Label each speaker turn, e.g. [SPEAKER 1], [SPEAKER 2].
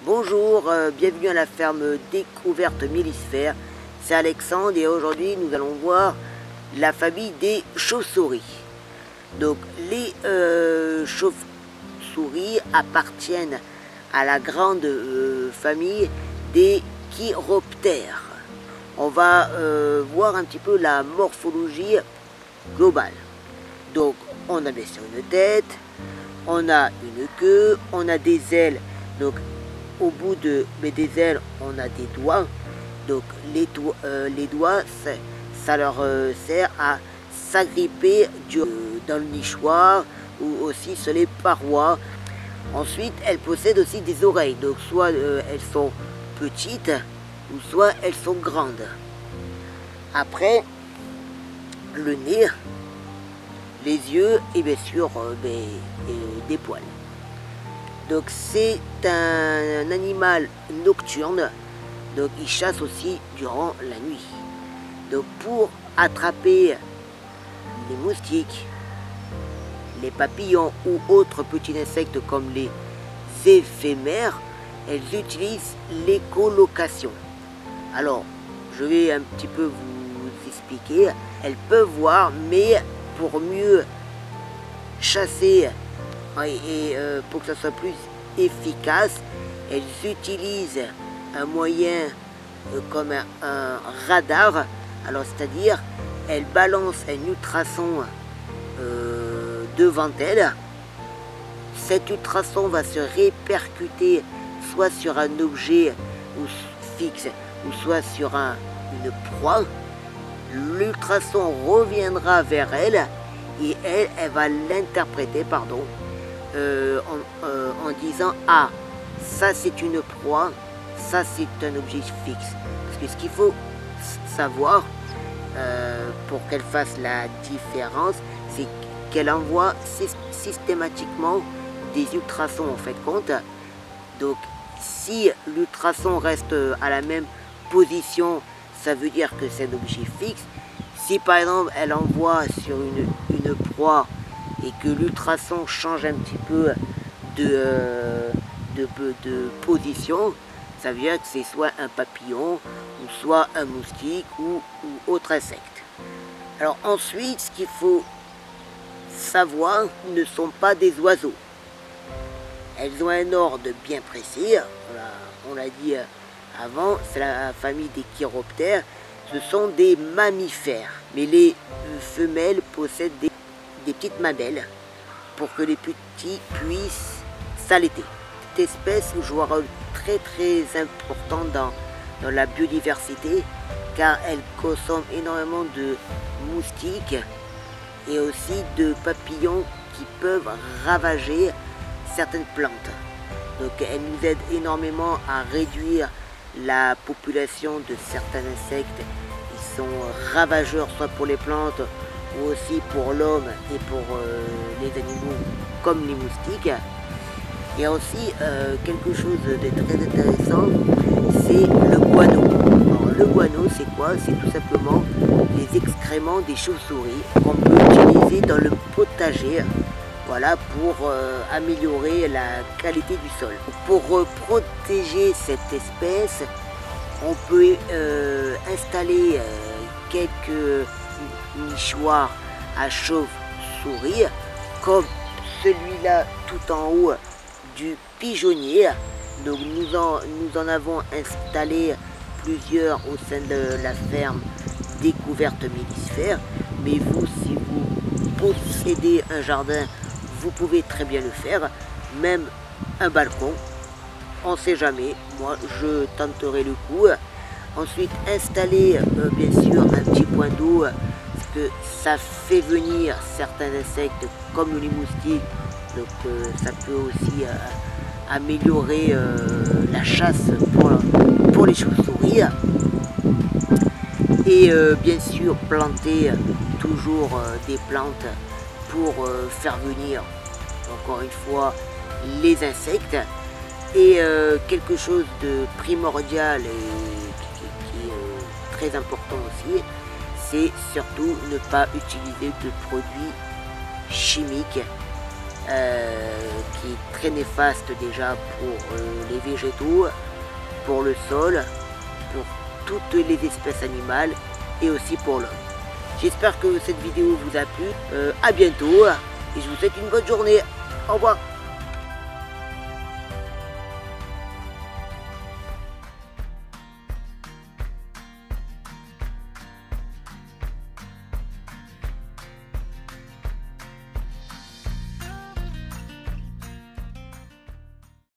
[SPEAKER 1] Bonjour, bienvenue à la ferme découverte Mélissphère. C'est Alexandre et aujourd'hui nous allons voir la famille des chauves-souris. Donc les chauves-souris appartiennent à la grande famille des chiroptères. On va voir un petit peu la morphologie globale. Donc on a bien sûr une tête, on a une queue, on a des ailes. Donc au bout des ailes, on a des doigts. Donc les doigts, ça leur sert à s'agripper dans le nichoir ou aussi sur les parois. Ensuite, elles possèdent aussi des oreilles. Donc soit elles sont petites ou soit elles sont grandes. Après, le nez, les yeux et bien sûr des poils. Donc c'est un animal nocturne, donc il chasse aussi durant la nuit. Donc pour attraper les moustiques, les papillons ou autres petits insectes comme les éphémères, elles utilisent l'écholocation. Alors je vais un petit peu vous expliquer. Elles peuvent voir, mais pour mieux chasser et pour que ça soit plus efficace, elles utilisent un moyen comme un radar. Alors c'est-à-dire, elles balancent un ultrason devant elles. Cet ultrason va se répercuter soit sur un objet fixe ou soit sur une proie. L'ultrason reviendra vers elle et elle va l'interpréter, en disant ah, ça c'est une proie, ça c'est un objet fixe. Parce que ce qu'il faut savoir pour qu'elle fasse la différence, c'est qu'elle envoie systématiquement des ultrasons en fait compte. Donc si l'ultrason reste à la même position, ça veut dire que c'est un objet fixe. Si par exemple elle envoie sur une proie et que l'ultrason change un petit peu de position, ça veut dire que c'est soit un papillon ou soit un moustique ou autre insecte. Alors ensuite, ce qu'il faut savoir, ne sont pas des oiseaux. Elles ont un ordre bien précis, on l'a dit avant, c'est la famille des chiroptères. Ce sont des mammifères, mais les femelles possèdent des petites mamelles pour que les petits puissent s'allaiter. Cette espèce joue un rôle très important dans la biodiversité, car elle consomme énormément de moustiques et aussi de papillons qui peuvent ravager certaines plantes. Donc elle nous aide énormément à réduire la population de certains insectes qui sont ravageurs, soit pour les plantes ou aussi pour l'homme et pour les animaux comme les moustiques. Il y a aussi quelque chose de très intéressant, c'est le guano. Alors, le guano, c'est quoi? C'est tout simplement les excréments des chauves-souris qu'on peut utiliser dans le potager, voilà, pour améliorer la qualité du sol. Pour protéger cette espèce, on peut installer quelques nichoirs à chauves-souris, comme celui-là tout en haut du pigeonnier. Donc nous en avons installé plusieurs au sein de la ferme découverte Mélissphère. Mais vous, si vous possédez un jardin, vous pouvez très bien le faire, même un balcon, on ne sait jamais. Moi je tenterai le coup. Ensuite installer bien sûr un petit point d'eau, parce que ça fait venir certains insectes comme les moustiques, donc ça peut aussi améliorer la chasse pour les chauves-souris. Et bien sûr planter toujours des plantes pour faire venir encore une fois les insectes. Et quelque chose de primordial et qui est très important aussi, c'est surtout ne pas utiliser de produits chimiques qui est très néfaste déjà pour les végétaux, pour le sol, pour toutes les espèces animales et aussi pour l'homme. J'espère que cette vidéo vous a plu. À bientôt et je vous souhaite une bonne journée. Au revoir.